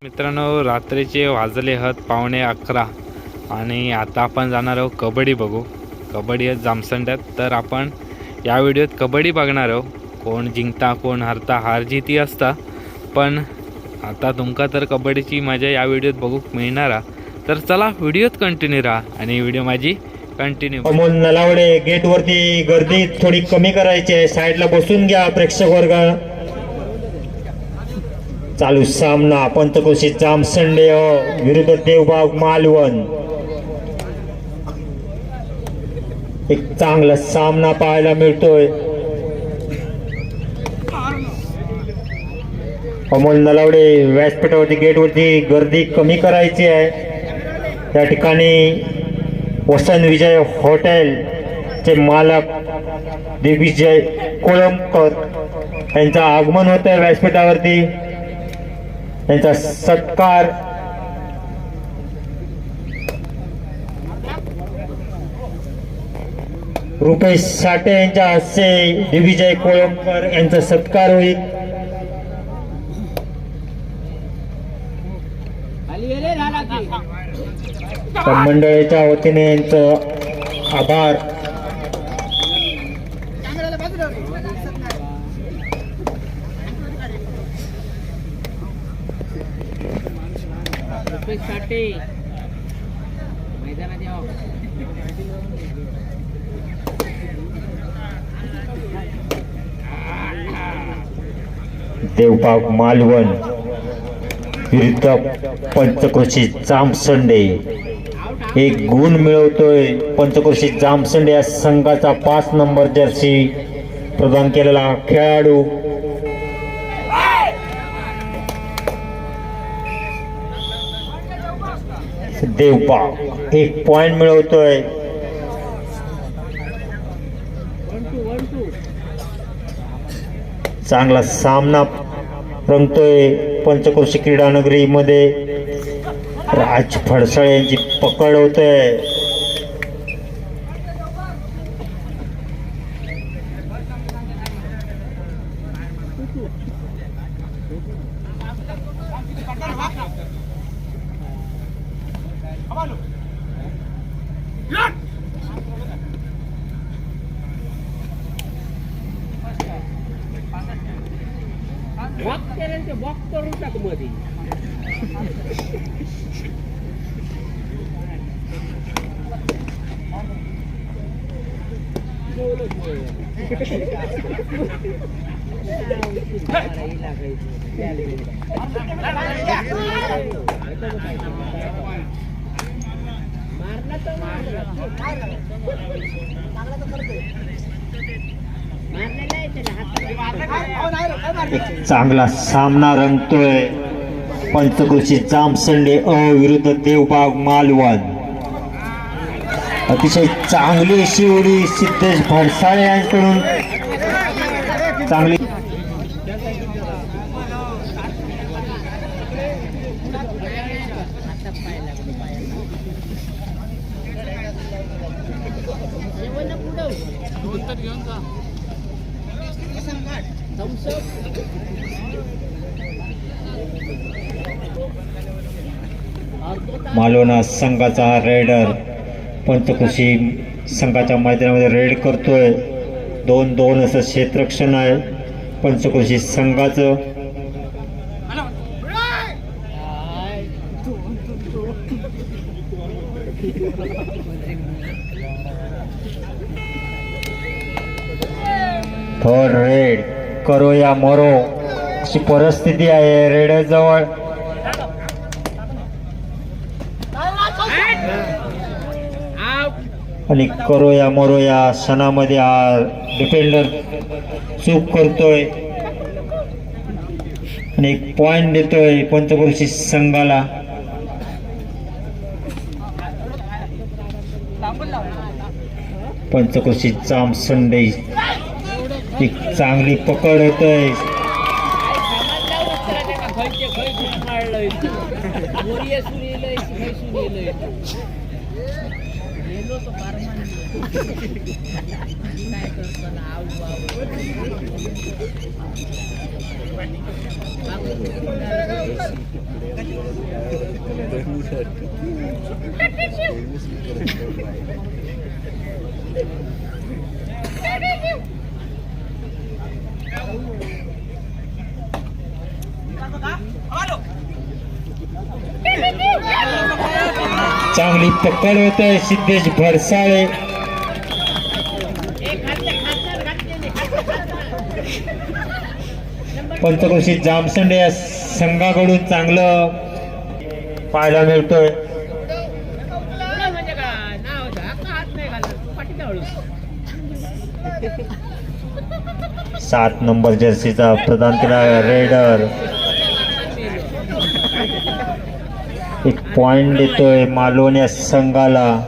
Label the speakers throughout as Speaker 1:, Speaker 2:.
Speaker 1: मित्रांनो, रात्रीचे वाजले आहेत 11:15 आणि आता आपण जाणार आहोत कबड्डी बघू. कबड्डी आहेत जामसंड्यात. तर आपण या व्हिडिओत कबड्डी बघणार आहोत. कोण जिंकता कोण हरता, हार जीती असता, पण आता तुमका तर कबड्डीची मजा या व्हिडिओत बघू मिळणार. तर चला व्हिडिओत कंटिन्यू राहा आणि व्हिडिओ माझी कंटिन्यू.
Speaker 2: अमोल नलावडे, गेट वरती गर्दी थोडी कमी करायची आहे, साईडला बसून घ्या प्रेक्षक वर्ग. चालू सामना पंचक्रोशी जामसंडे विरुद्ध देवबाग मालवण. एक चांगला सामना पाहायला मिळतोय. अमोल नलावडे, व्यासपीठावरती गेटवरती गर्दी कमी करायची आहे. त्या ठिकाणी वसंत विजय हॉटेलचे मालक दिग्विजय कोळंबकर यांचं आगमन होत आहे व्यासपीठावरती. त्यांचा सत्कार रुपेश साठे यांच्या हस्ते दिग्विजय कोळंबकर यांचा सत्कार होईल. मंडळाच्या वतीने यांचं आभार. देवबाग मालवण विरुद्ध पंचक्रोशी जामसंडे. एक गुण मिळवतोय पंचक्रोशी जामसंडे या संघाचा 5 नंबर जर्सी प्रदान केलेला खेळाडू. देवबाग 1 पॉइंट मिळवतोय. चांगला सामना रंगतोय पंचक्रोशी क्रीडानगरी मध्ये. राज फडसाळे यांची पकड होते. एक चांगला सामना रंगतोय पंचक्रोशी जामसंडे विरुद्ध देवबाग मालवण. अतिशय चांगली अशी उडी सिद्धेश फडसाळे यांकडून. चांगली मालवण संघाचा हा रेडर पंचक्रोशी संघाच्या मैदानामध्ये रेड करतोय. 2-2 असं क्षेत्ररक्षण आहे पंचक्रोशी संघाचं. थर्ड रेड करो या मरो अशी परिस्थिती आहे रेडर जवळ. आणि करो या मरो या क्षणामध्ये हा डिफेंडर चूक करतोय आणि 1 पॉइंट देतोय पंचक्रोशी संघाला. पंचक्रोशी जामसंडे एक चांगली पकड होतोय. चांगली पकड होते सिद्धेश भरसाळे. पंचक्रोशी जामसंडे या संघाकडून चांगलं पाहायला मिळतोय. 7 नंबर जर्सीचा प्रदान केला रेडर. एक पॉइंट देतोय मालवण या संघाला.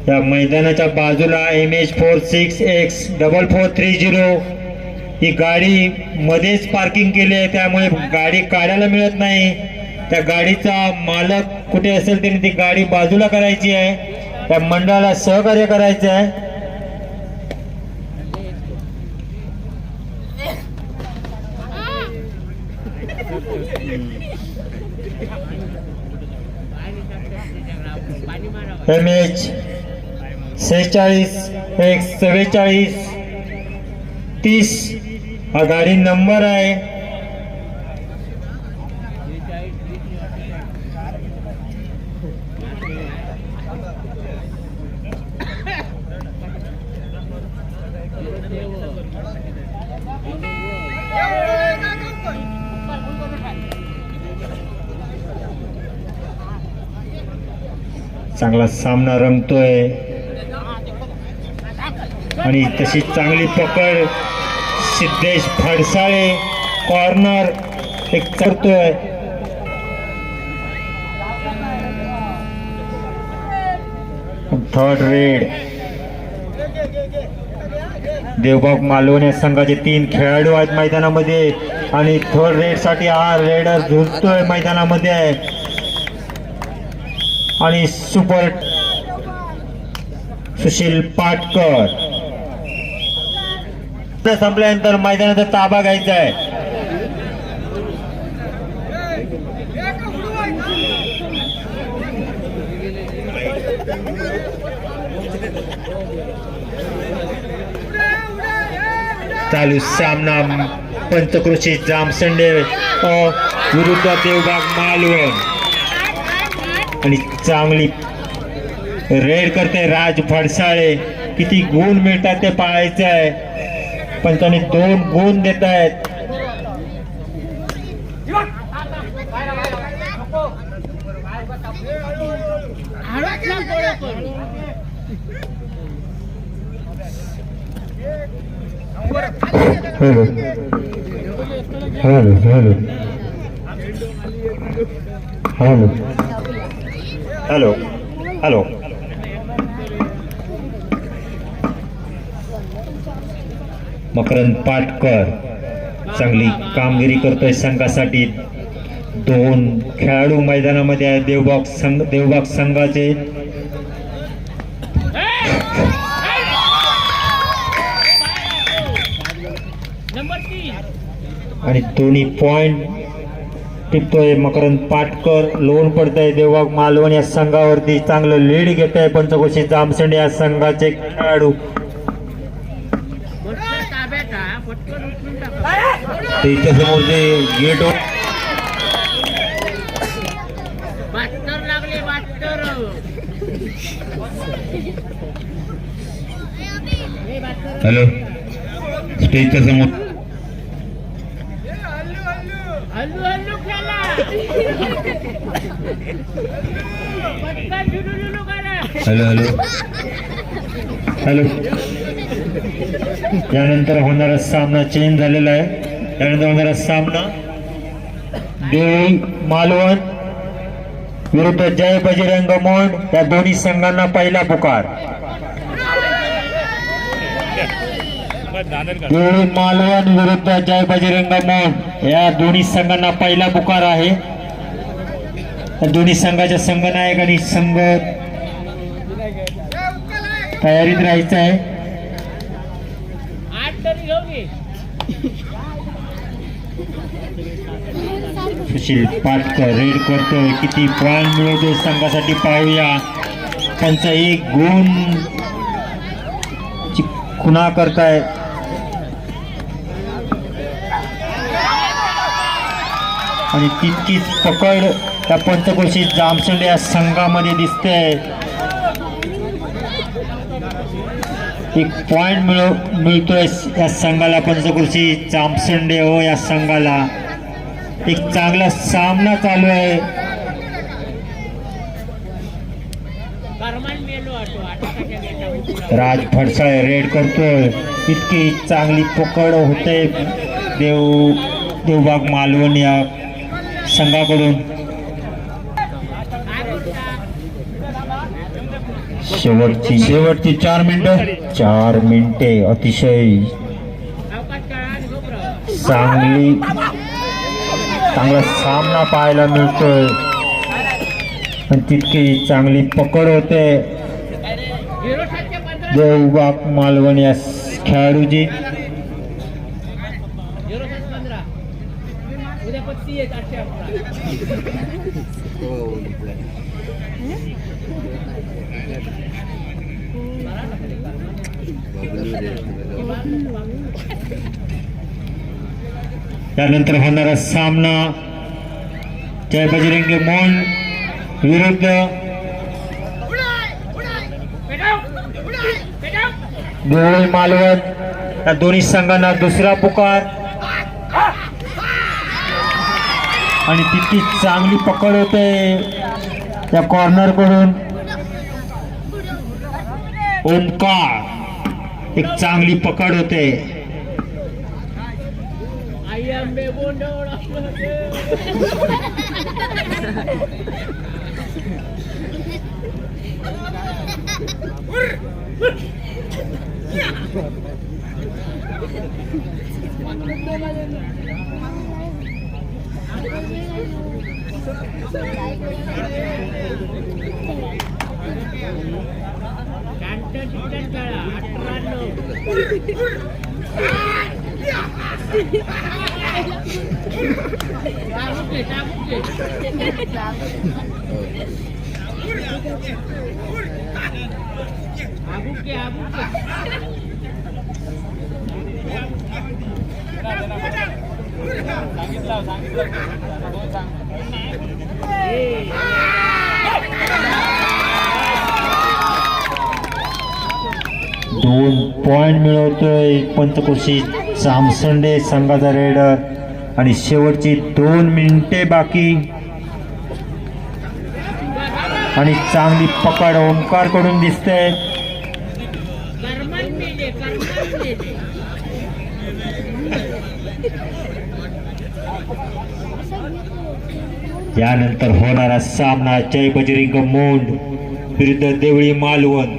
Speaker 2: या मैदानाच्या बाजूला MH46X4430 ही गाडी मध्येच पार्किंग केली आहे, त्यामुळे गाडी काढायला मिळत नाही. त्या गाडीचा मालक कुठे असेल त्याने ती गाडी बाजूला करायची आहे. त्या मंडळाला सहकार्य करायचं आहे. MH46X4430 हा गाडी नंबर आहे. चांगला सामना रंगतोय आणि तशी चांगली पकड सिद्धेश भरसाळे. कॉर्नर एक करतोय. Third red. देवबाग मालवण या संघाचे 3 खेळाडू आहेत मैदानामध्ये आणि थर्ड रेड साठी हा रेडर झुलतोय मैदानामध्ये. आणि सुपर सुशील पाटकर. संपल्यानंतर मैदानाचा ताबा घ्यायचा आहे. चालू सामना पंचक्रोशी जामसंडे विरुद्ध देवबाग मालवण. आणि चांगली रेड करते राज भडसाळे. किती गुण मिळतात ते पाहायचे आहे. पंचाने 2 गुण देत आहेत. Hello hello hello hello hello. Makarand Patkar चांगली कामगिरी करतोय संघासाठी. 2 खेळाडू मैदानामध्ये आहे देवबाग संघाचे. आणि दोन्ही पॉइंट टिपतोय मकरंद पाटकर. लोन पडतंय देवबाग मालवण या संघावरती. चांगलं लीड घेत आहे पंचक्रोशी जामसंडे या संघाचे खेळाडू. इथे समोर जे गेट हॅलो स्टेजच्या समोर हॅलो हॅलो हॅलो. यानंतर होणारा सामना चेंज झालेला आहे. यानंतर होणारा सामना देव मालवण विरुद्ध जय बजरंग मोंड या दोन्ही संघांना पहिला पुकार. देवळी मालवण विरुद्ध जय बजरंग मोड या दोन्ही संघांना पहिला पुकार आहे. या दोन्ही संघाच्या संघनायक आणि संघ तयारीत राहायचं आहे. सुशील पाटकर रेड करतोय. किती पॉइंट मिळवतोय संघासाठी पाहूया. त्यांचा एक गुण खुणा करताय. आणि तितकीच पकड त्या पंचक्रोशी जामसंडे या संघामध्ये दिसते. एक पॉइंट मिळतोय या संघाला, पंचक्रोशी जामसंडे हो या संघाला. एक चांगला सामना चालू आहे. राज फडसाळे रेड करतोय. इतकी चांगली पकड होते देवबाग मालवण या संघाकडून. शेवटची 4 मिनिटे अतिशय चांगला सामना पाहायला मिळतोय. पण तितकी चांगली पकड होते देवबाग मालवण या खेळाडूची. त्यानंतर होणारा सामना जय बजरंगी मोड विरुद्ध देवळी मालवण या दोन्ही संघांना दुसरा पुकार. आणि तितकी चांगली पकड होते त्या कॉर्नर कडून. ओमकार एक चांगली पकड होते. दोन पॉइंट मिळवतोय पंचक्रोशी जामसंडे संघाचा रेडर. आणि शेवटची 2 मिनिटे बाकी. आणि चांगली पकड ओमकार कडून दिसते. यानंतर होणारा सामना जय बजरंग मोड विरुद्ध देवळी मालवण.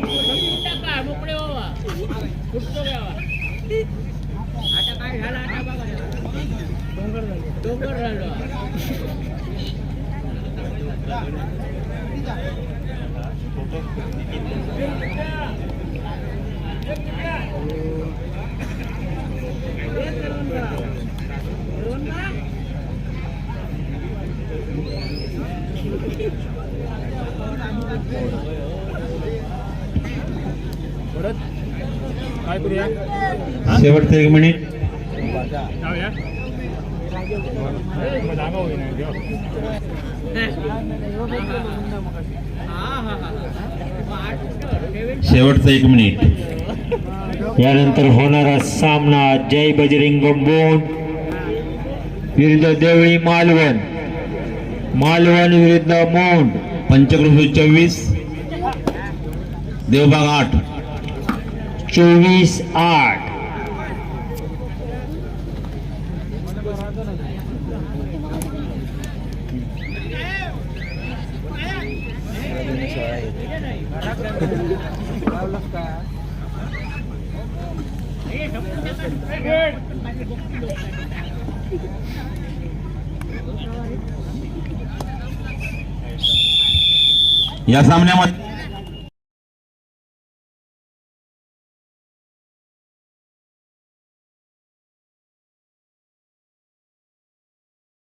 Speaker 2: शेवटचं 1 मिनिट. शेवटचं 1 मिनिट. यानंतर होणारा सामना जय बजरंग मोड विरुद्ध देवळी मालवण. मालवण विरुद्ध मोड.
Speaker 3: पंचक्रोशी 24 देवबाग 8.
Speaker 2: 24-8.
Speaker 3: या सामन्यामध्ये